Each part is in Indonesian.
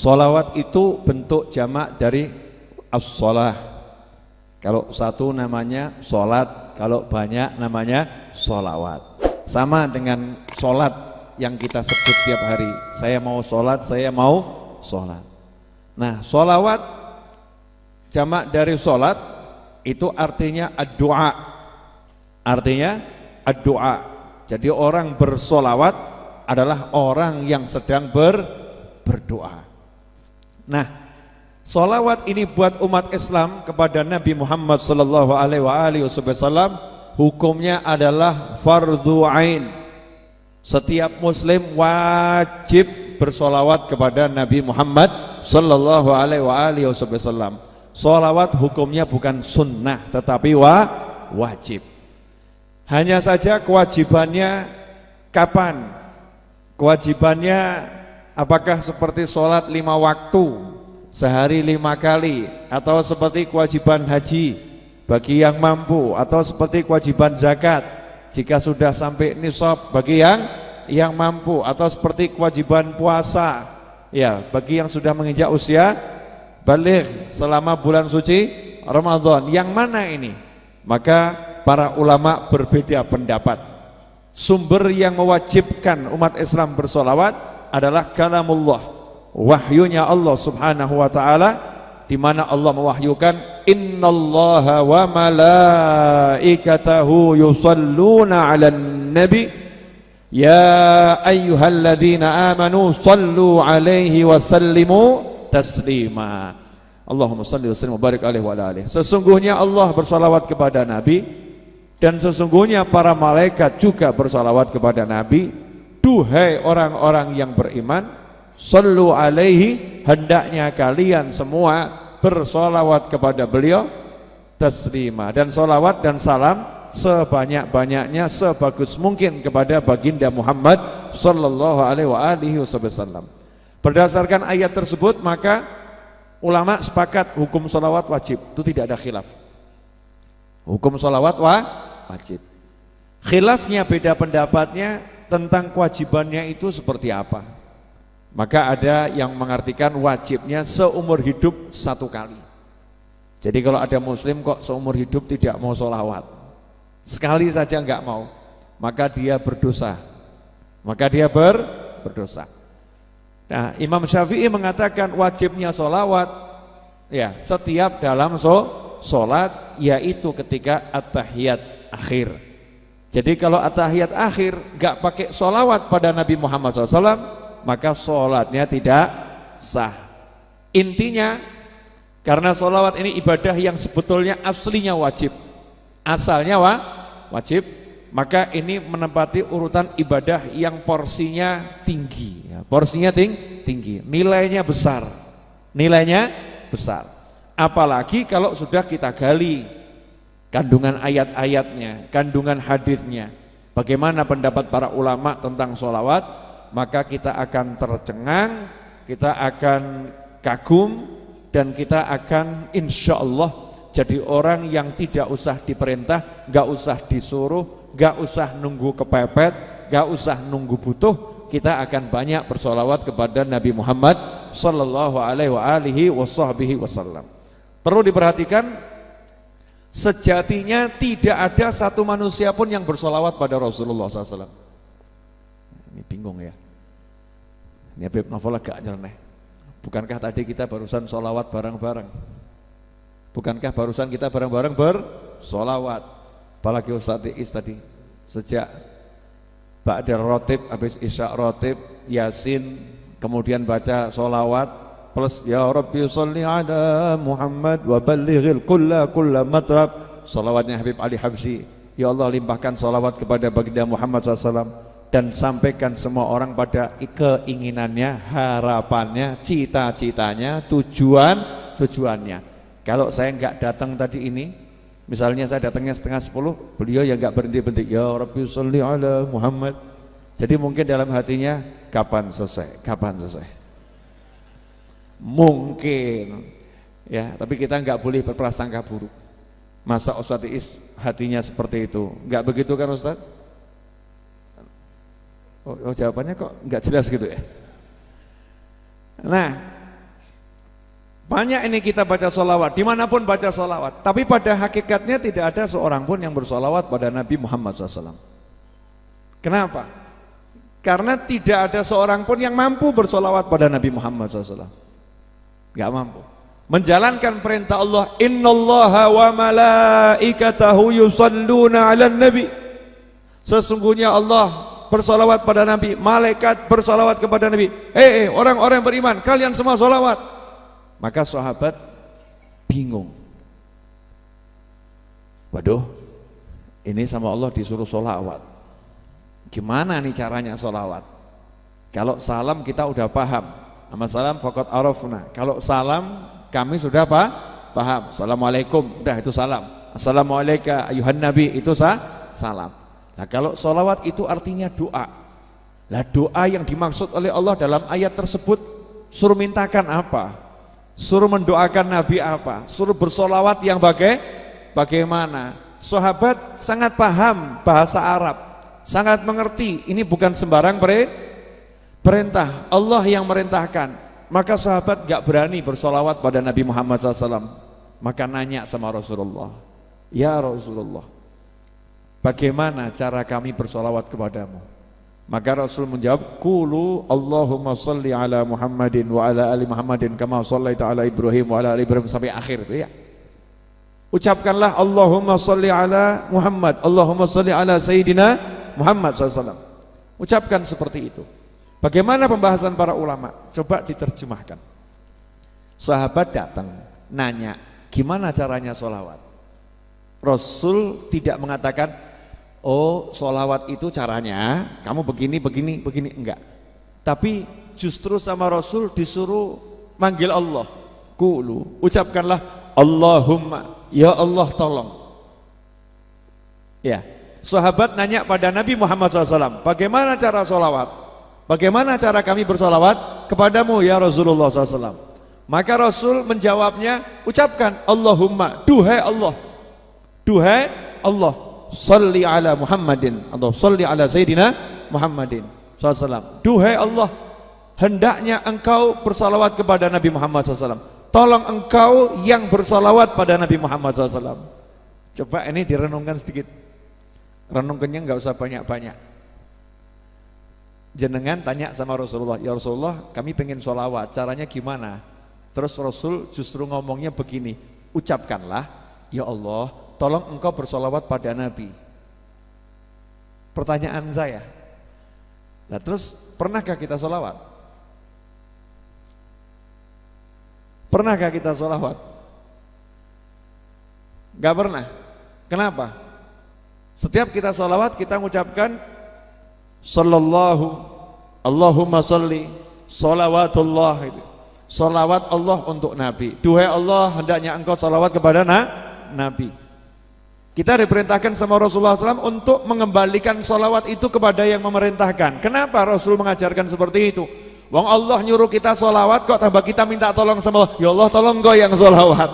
Sholawat itu bentuk jamak dari as-sholah. Kalau satu namanya sholat, kalau banyak namanya sholawat. Sama dengan sholat yang kita sebut tiap hari. Saya mau sholat, saya mau sholat. Nah, sholawat jamak dari sholat itu artinya ad-du'a. Artinya ad-du'a. Jadi orang bersolawat adalah orang yang sedang berdoa. Nah, solawat ini buat umat Islam kepada Nabi Muhammad sallallahu alaihi wasallam hukumnya adalah fardhu ain. Setiap muslim wajib bersolawat kepada Nabi Muhammad sallallahu alaihi wasallam. Solawat hukumnya bukan sunnah tetapi wajib. Hanya saja kewajibannya kapan? Kewajibannya apakah seperti sholat 5 waktu sehari 5 kali, atau seperti kewajiban haji bagi yang mampu, atau seperti kewajiban zakat jika sudah sampai nisab bagi yang mampu, atau seperti kewajiban puasa ya bagi yang sudah menginjak usia baligh selama bulan suci Ramadan. Yang mana ini? Maka para ulama berbeda pendapat. Sumber yang mewajibkan umat Islam bersolawat adalah kalamullah, wahyunya Allah subhanahu wa ta'ala, di mana Allah mewahyukan innallaha wa malaikatahu yusalluna 'alan nabi ya ayyuhalladzina amanu sallu 'alaihi wa sallimu taslima. Allahumma salli wa sallim wa barik alaihi wa ala alihi. Sesungguhnya Allah bersalawat kepada Nabi dan sesungguhnya para malaikat juga bersalawat kepada Nabi. Duhai orang-orang yang beriman, sallu alaihi, hendaknya kalian semua bersolawat kepada beliau taslima, dan solawat dan salam sebanyak-banyaknya sebagus mungkin kepada baginda Muhammad sallallahu alaihi wasallam. Berdasarkan ayat tersebut maka ulama sepakat hukum solawat wajib, itu tidak ada khilaf. Hukum solawat wajib. Khilafnya beda pendapatnya tentang kewajibannya itu seperti apa. Maka ada yang mengartikan wajibnya seumur hidup 1 kali. Jadi kalau ada muslim kok seumur hidup tidak mau sholawat, sekali saja enggak mau, maka dia berdosa. Maka dia berdosa. Nah, Imam Syafi'i mengatakan wajibnya sholawat ya setiap dalam sholat, yaitu ketika at-tahiyat akhir. Jadi kalau at-tahiyat akhir gak pakai sholawat pada Nabi Muhammad SAW, maka sholatnya tidak sah. Intinya karena sholawat ini ibadah yang sebetulnya aslinya wajib, asalnya wajib, maka ini menempati urutan ibadah yang porsinya tinggi ya, porsinya tinggi, nilainya besar, apalagi kalau sudah kita gali kandungan ayat-ayatnya, kandungan hadisnya, bagaimana pendapat para ulama tentang sholawat, maka kita akan tercengang, kita akan kagum, dan kita akan insya Allah jadi orang yang tidak usah diperintah, gak usah disuruh, gak usah nunggu kepepet, gak usah nunggu butuh. Kita akan banyak bersolawat kepada Nabi Muhammad sallallahu alaihi wasallam. Perlu diperhatikan, sejatinya tidak ada satu manusia pun yang bersolawat pada Rasulullah SAW. Ini bingung ya. Ini Habib Novel agak nyeleneh. Bukankah tadi kita barusan solawat bareng-bareng? Bukankah barusan kita bareng-bareng bersolawat? Apalagi Ustaz Iis tadi, sejak Ba'dal Rotib, habis Isya Rotib, Yasin, kemudian baca solawat, plus ya Rabbi sholli ala Muhammad wa ballighil kulla matrab, salawatnya Habib Ali Habsyi, ya Allah limpahkan salawat kepada baginda Muhammad SAW dan sampaikan semua orang pada keinginannya, harapannya, cita-citanya, tujuannya. Kalau saya enggak datang tadi ini, misalnya saya datangnya 9:30, beliau ya enggak berhenti-berhenti, ya Rabbi sholli ala Muhammad. Jadi mungkin dalam hatinya kapan selesai. Mungkin ya, tapi kita nggak boleh berprasangka buruk. Masa Ustadz Iis hatinya seperti itu? Nggak begitu kan Ustadz? Jawabannya kok nggak jelas gitu ya. Nah, Banyak ini kita baca sholawat, dimanapun baca sholawat, tapi pada hakikatnya tidak ada seorang pun yang bersolawat pada Nabi Muhammad SAW. Kenapa? Karena tidak ada seorang pun yang mampu bersolawat pada Nabi Muhammad SAW. Gak mampu menjalankan perintah Allah, innallaha wa malaikatahu yusalluna 'alan nabi. Sesungguhnya Allah bersolawat pada Nabi, malaikat bersolawat kepada Nabi. Orang-orang beriman, kalian semua solawat. Maka sahabat bingung. Waduh, ini sama Allah disuruh solawat. Gimana nih caranya solawat? Kalau salam kita udah paham. Amma salam faqad arafna. Kalau salam kami sudah paham. Assalamualaikum, udah itu salam. Assalamualaikum ayuhan nabi, itu salam. Nah kalau solawat itu artinya doa. Lah doa yang dimaksud oleh Allah dalam ayat tersebut suruh mintakan apa? Suruh mendoakan Nabi apa? Suruh bersolawat yang bagaimana? Sahabat sangat paham bahasa Arab, sangat mengerti. Ini bukan sembarang perintah, Allah yang merintahkan. Maka sahabat gak berani bersolawat pada Nabi Muhammad SAW. Maka nanya sama Rasulullah, ya Rasulullah, bagaimana cara kami bersolawat kepadamu? Maka Rasul menjawab, qulu Allahumma salli ala Muhammadin wa ala ali Muhammadin kama sallaita ala Ibrahim wa ala ali Ibrahim, sampai akhir itu ya. Ucapkanlah Allahumma salli ala Muhammad, Allahumma salli ala Sayyidina Muhammad SAW. Ucapkan seperti itu. Bagaimana pembahasan para ulama? Coba diterjemahkan. Sahabat datang nanya, gimana caranya sholawat? Rasul tidak mengatakan, oh sholawat itu caranya kamu begini, enggak. Tapi justru sama Rasul disuruh manggil Allah. Qulu, ucapkanlah Allahumma, ya Allah tolong. Ya, sahabat nanya pada Nabi Muhammad SAW, bagaimana cara sholawat? Bagaimana cara kami bersolawat kepadamu ya Rasulullah SAW? Maka Rasul menjawabnya, ucapkan Allahumma, duhai Allah, duhai Allah, salli ala Muhammadin atau salli ala Sayyidina Muhammadin SAW. Duhai Allah, hendaknya engkau bersalawat kepada Nabi Muhammad SAW. Tolong engkau yang bersalawat pada Nabi Muhammad SAW. Coba ini direnungkan sedikit. Renungkannya nggak usah banyak-banyak. Jenengan tanya sama Rasulullah, ya Rasulullah kami pengen sholawat, caranya gimana? Terus Rasul justru ngomongnya begini, ucapkanlah, ya Allah tolong engkau bersolawat pada Nabi. Pertanyaan saya, nah terus pernahkah kita sholawat? Pernahkah kita sholawat? Gak pernah. Kenapa? Setiap kita sholawat kita mengucapkan sallallahu, Allahumma salli, salawatullah, itu salawat Allah untuk Nabi. Duhai Allah, hendaknya engkau salawat kepada Nabi. Kita diperintahkan sama Rasulullah SAW untuk mengembalikan salawat itu kepada yang memerintahkan. Kenapa Rasul mengajarkan seperti itu? Wong Allah nyuruh kita salawat, kok tambah kita minta tolong sama Allah? Ya Allah tolong kau yang salawat.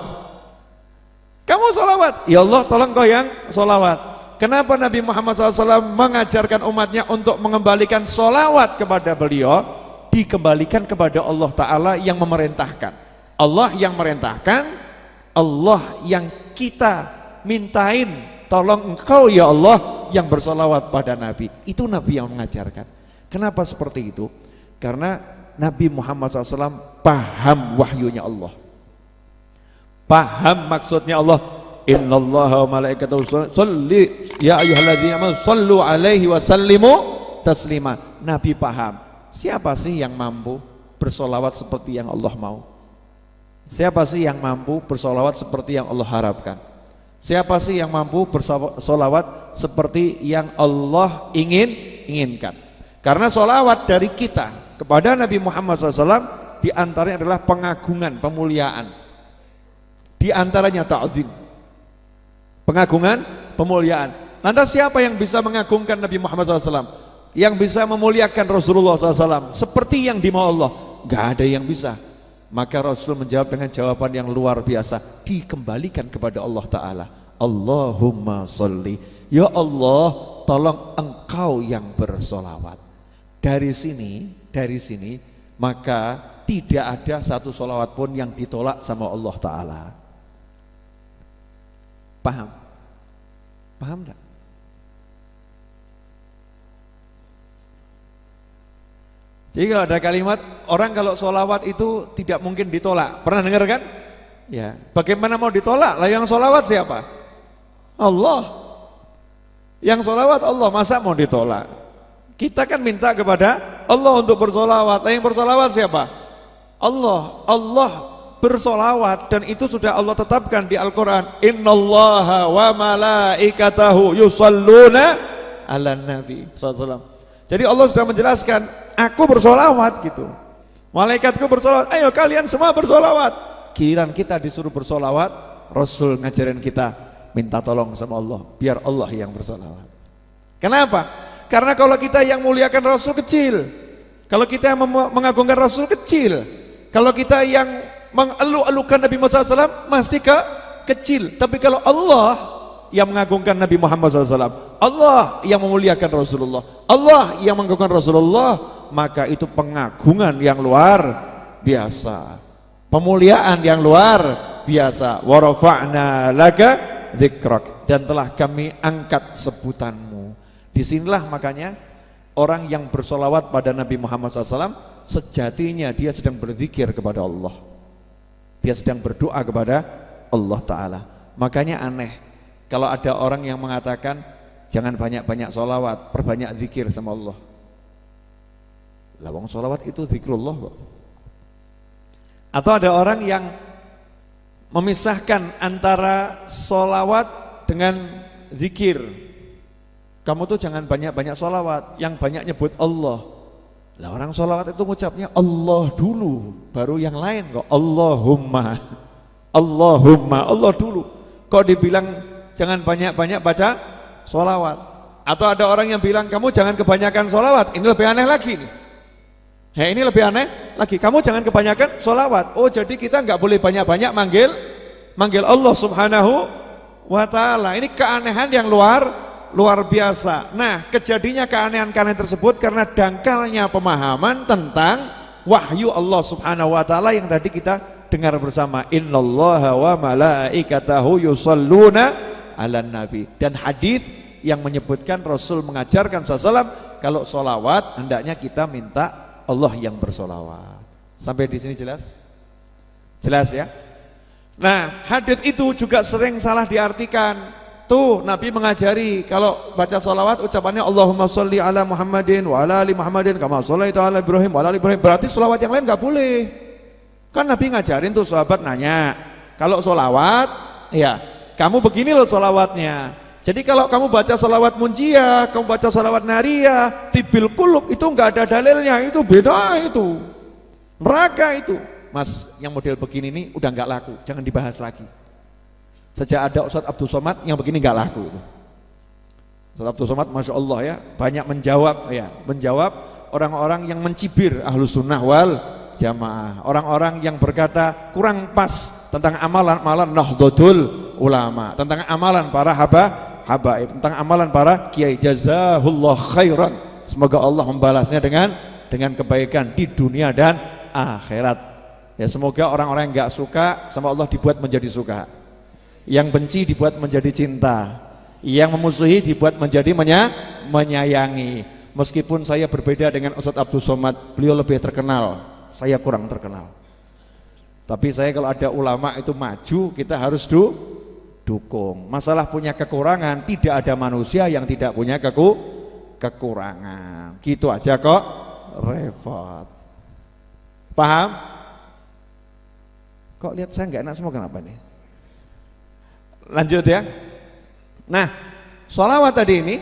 Kamu salawat, ya Allah tolong kau yang salawat. Kenapa Nabi Muhammad SAW mengajarkan umatnya untuk mengembalikan sholawat kepada beliau? Dikembalikan kepada Allah Ta'ala yang memerintahkan. Allah yang merintahkan, Allah yang kita mintain, tolong engkau ya Allah yang bersolawat pada Nabi. Itu Nabi yang mengajarkan. Kenapa seperti itu? Karena Nabi Muhammad SAW paham wahyunya Allah, paham maksudnya Allah. Innallaha wa malaikatahu sholli ya ayyuhalladzina amanu shollu alaihi wa sallimu taslima. Nabi paham siapa sih yang mampu bersolawat seperti yang Allah mau, siapa sih yang mampu bersolawat seperti yang Allah harapkan, siapa sih yang mampu bersolawat seperti yang Allah inginkan. Karena solawat dari kita kepada Nabi Muhammad SAW diantaranya adalah pengagungan, pemuliaan, diantaranya ta'zim, pengagungan, pemuliaan. Lantas siapa yang bisa mengagungkan Nabi Muhammad SAW? Yang bisa memuliakan Rasulullah SAW seperti yang dimau Allah? Gak ada yang bisa. Maka Rasul menjawab dengan jawaban yang luar biasa, dikembalikan kepada Allah Ta'ala. Allahumma sholli, ya Allah tolong engkau yang bersolawat. Dari sini maka tidak ada satu sholawat pun yang ditolak sama Allah Ta'ala. Paham? Paham enggak? Jadi kalau ada kalimat, orang kalau sholawat itu tidak mungkin ditolak. Pernah dengar kan? Ya. Bagaimana mau ditolak? Lah yang sholawat siapa? Allah. Yang sholawat Allah, masa mau ditolak? Kita kan minta kepada Allah untuk bersolawat. Lah yang bersolawat siapa? Allah. Allah bersolawat, dan itu sudah Allah tetapkan di Al-Quran. Innallaha wa malaikatahu yusalluna ala nabi SAW. Jadi Allah sudah menjelaskan, aku bersolawat gitu. Malaikatku bersolawat, ayo kalian semua bersolawat. Giliran kita disuruh bersolawat, Rasul ngajarin kita minta tolong sama Allah, biar Allah yang bersolawat. Kenapa? Karena kalau kita yang muliakan Rasul kecil, kalau kita yang mengagungkan Rasul kecil, kalau kita yang mengeluh-elukan Nabi Muhammad SAW masih kecil. Tapi kalau Allah yang mengagungkan Nabi Muhammad SAW, Allah yang memuliakan Rasulullah, Allah yang mengagungkan Rasulullah, maka itu pengagungan yang luar biasa, pemuliaan yang luar biasa. Wa rafa'na laka dzikrak, dan telah kami angkat sebutanmu. Disinilah makanya orang yang bersolawat pada Nabi Muhammad SAW sejatinya dia sedang berzikir kepada Allah, dia sedang berdoa kepada Allah Ta'ala. Makanya aneh kalau ada orang yang mengatakan jangan banyak-banyak sholawat, perbanyak zikir sama Allah. Lawang sholawat itu zikrullah kok. Atau ada orang yang memisahkan antara sholawat dengan zikir. Kamu tuh jangan banyak-banyak sholawat, yang banyak nyebut Allah. Lah orang sholawat itu ngucapnya Allah dulu, baru yang lain kok. Allahumma, Allahumma, Allah dulu. Kok dibilang jangan banyak-banyak baca sholawat. Atau ada orang yang bilang kamu jangan kebanyakan sholawat. Ini lebih aneh lagi nih. Ini lebih aneh lagi. Kamu jangan kebanyakan sholawat. Oh jadi kita nggak boleh banyak-banyak manggil Allah Subhanahu wa Ta'ala. Ini keanehan yang luar biasa. Nah, kejadiannya keanehan-keanehan tersebut karena dangkalnya pemahaman tentang wahyu Allah Subhanahu wa Ta'ala yang tadi kita dengar bersama. Innallaha wa malaikatahu yusalluna ala nabi, dan hadis yang menyebutkan Rasul mengajarkan SAW kalau sholawat hendaknya kita minta Allah yang bersolawat. Sampai di sini jelas? Jelas ya? Nah, hadis itu juga sering salah diartikan. Tuh Nabi mengajari kalau baca sholawat ucapannya Allahumma sholli ala Muhammadin wa ala ali Muhammadin kama shollaita ala Ibrahim wa ala ali Ibrahim. Berarti sholawat yang lain gak boleh. Kan Nabi ngajarin tuh, sahabat nanya, kalau sholawat ya kamu begini loh sholawatnya. Jadi kalau kamu baca sholawat munjiah, kamu baca sholawat nariyah, tibil kulub, itu enggak ada dalilnya, itu beda, itu neraka itu. Mas, yang model begini ini udah enggak laku, jangan dibahas lagi. Sejak ada Ustadz Abdul Somad yang begini enggak laku itu. Ustadz Abdul Somad Masya Allah ya, banyak menjawab orang-orang yang mencibir Ahlus Sunnah wal Jamaah, orang-orang yang berkata kurang pas tentang amalan-amalan Nahdlatul Ulama, tentang amalan para habaib, tentang amalan para kiai. Jazahullah khairan, semoga Allah membalasnya dengan kebaikan di dunia dan akhirat. Ya, semoga orang-orang yang enggak suka sama Allah dibuat menjadi suka, yang benci dibuat menjadi cinta, yang memusuhi dibuat menjadi menyayangi. Meskipun saya berbeda dengan Ustadz Abdul Somad, beliau lebih terkenal, saya kurang terkenal. Tapi saya kalau ada ulama itu maju, kita harus dukung. Masalah punya kekurangan, tidak ada manusia yang tidak punya kekurangan. Gitu aja kok repot. Paham? Kok lihat saya nggak enak semua, kenapa nih? Lanjut ya. Nah, sholawat tadi ini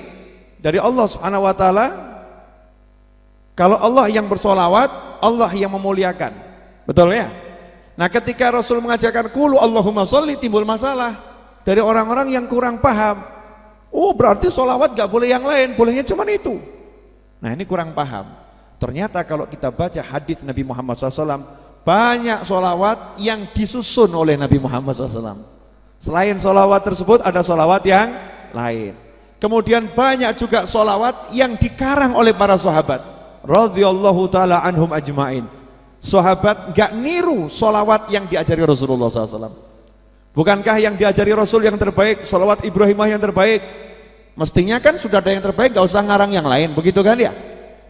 dari Allah Subhanahu wa Ta'ala. Kalau Allah yang bersolawat, Allah yang memuliakan, betul ya? Nah, ketika Rasul mengajarkan qulu Allahumma sholli, timbul masalah dari orang-orang yang kurang paham. Oh, berarti sholawat gak boleh yang lain, bolehnya cuma itu. Nah, ini kurang paham. Ternyata kalau kita baca hadis Nabi Muhammad SAW, banyak sholawat yang disusun oleh Nabi Muhammad SAW. Selain sholawat tersebut ada sholawat yang lain. Kemudian banyak juga sholawat yang dikarang oleh para sahabat radhiyallahu ta'ala anhum ajma'in. sahabat nggak niru solawat yang diajari Rasulullah SAW? Bukankah yang diajari Rasul yang terbaik, solawat Ibrahimah yang terbaik? Mestinya kan sudah ada yang terbaik, gak usah ngarang yang lain, begitu kan ya?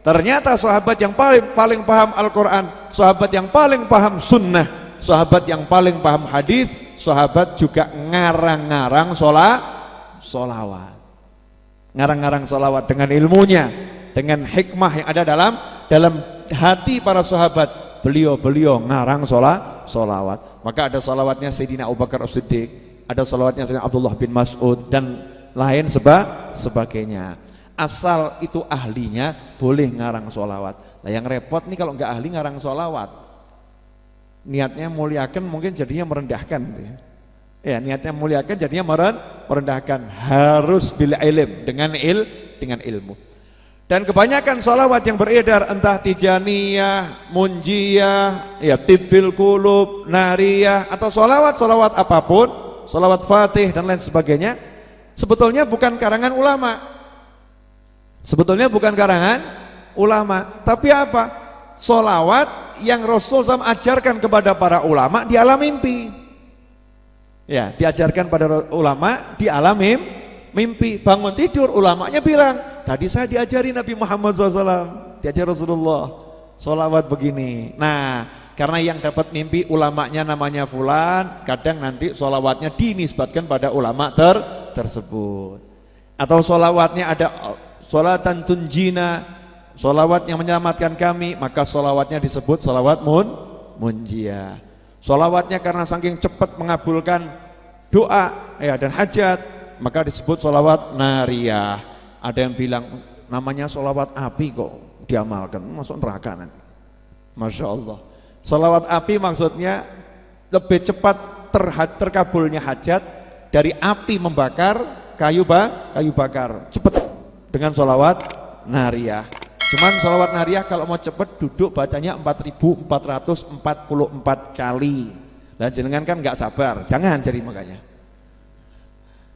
Ternyata sahabat yang paling paham Al-Quran, sahabat yang paling paham sunnah, sahabat yang paling paham hadis, sahabat juga ngarang-ngarang solawat. Ngarang-ngarang solawat dengan ilmunya, dengan hikmah yang ada dalam hati para sahabat. Beliau ngarang solawat. Maka ada solawatnya Sayyidina Abu Bakar As-Siddiq, ada solawatnya Sayyidina Abdullah bin Mas'ud, dan lain sebagainya. Asal itu ahlinya boleh ngarang solawat. Nah yang repot nih kalau nggak ahli ngarang solawat, niatnya muliakan mungkin jadinya merendahkan. Ya niatnya muliakan jadinya merendahkan. Harus bil ilm, dengan ilmu. Dan kebanyakan solawat yang beredar entah Tijaniyah, Munjiyah, ya Tibbil Qulub, Nariyah, atau solawat apapun, solawat Fatih dan lain sebagainya, sebetulnya bukan karangan ulama. Tapi apa? Solawat yang Rasul SAW ajarkan kepada para ulama di alam mimpi. Ya, diajarkan pada ulama di alam mimpi. Bangun tidur, ulamanya bilang, tadi saya diajari Nabi Muhammad SAW, diajar Rasulullah, solawat begini. Nah, karena yang dapat mimpi ulamanya namanya fulan, kadang nanti solawatnya dinisbatkan pada ulama tersebut. Atau solawatnya ada solatan tunjina, solawat yang menyelamatkan kami, maka solawatnya disebut solawat munjiyah. Solawatnya karena saking cepat mengabulkan doa ya dan hajat, maka disebut solawat nariyah. Ada yang bilang namanya solawat api kok diamalkan, masuk neraka nanti. Masya Allah. Solawat api maksudnya lebih cepat terkabulnya hajat dari api membakar kayu bakar, cepat dengan solawat nariyah. Cuman solawat nariyah kalau mau cepat duduk bacanya 4444 kali. Dan jenengan kan nggak sabar, jangan jadi makanya.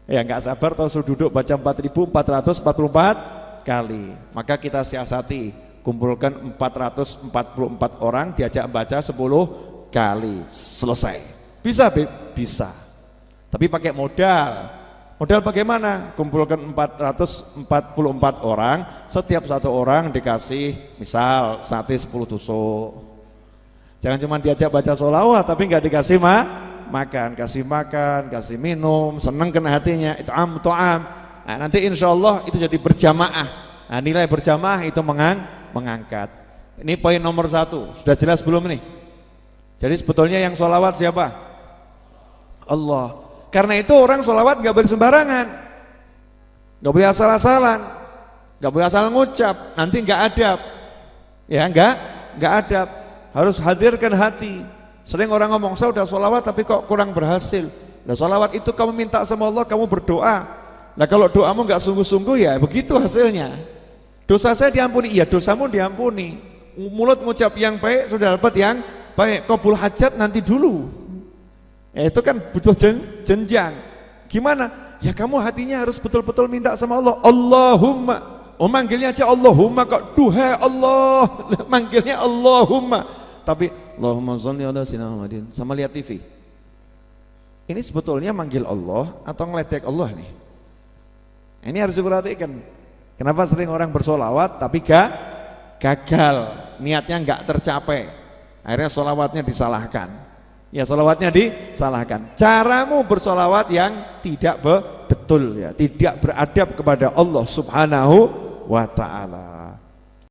Ya nggak sabar terus duduk baca 4444 kali. Maka kita siasati, kumpulkan 444 orang diajak baca 10 kali, selesai. Bisa bisa. Tapi pakai modal. Modal bagaimana? Kumpulkan 444 orang, setiap satu orang dikasih misal sate 10 tusuk. Jangan cuma diajak baca sholawat tapi nggak dikasih makan, kasih minum, seneng kena hatinya, itu to'am. Nah, nanti insya Allah itu jadi berjamaah. Nah, nilai berjamaah itu mengangkat. Ini poin nomor 1, sudah jelas belum nih? Jadi sebetulnya yang sholawat siapa? Allah. Karena itu orang sholawat gak boleh sembarangan, gak boleh asal-asalan, gak boleh asal ngucap, nanti gak adab. Ya gak adab, harus hadirkan hati. Sering orang ngomong, saya udah sholawat tapi kok kurang berhasil. Nah sholawat itu kamu minta sama Allah, kamu berdoa. Nah kalau doamu gak sungguh-sungguh ya begitu hasilnya. Dosa saya diampuni, iya dosamu diampuni. Mulut ngucap yang baik sudah dapat yang baik, qabul hajat nanti dulu. Itu kan butuh jenjang. Gimana? Ya kamu hatinya harus betul-betul minta sama Allah. Allahumma. Oh manggilnya aja Allahumma kok. Duhai Allah. Manggilnya Allahumma. Tapi Allahumma sholli ala sayyidina Muhammadin. Sama lihat TV. Ini sebetulnya manggil Allah atau ngeledek Allah nih? Ini harus diperhatikan. Kenapa sering orang bersolawat tapi gagal, niatnya nggak tercapai, akhirnya solawatnya disalahkan. Ya solawatnya disalahkan. Caramu bersolawat yang tidak betul ya, tidak beradab kepada Allah Subhanahu wa ta'ala.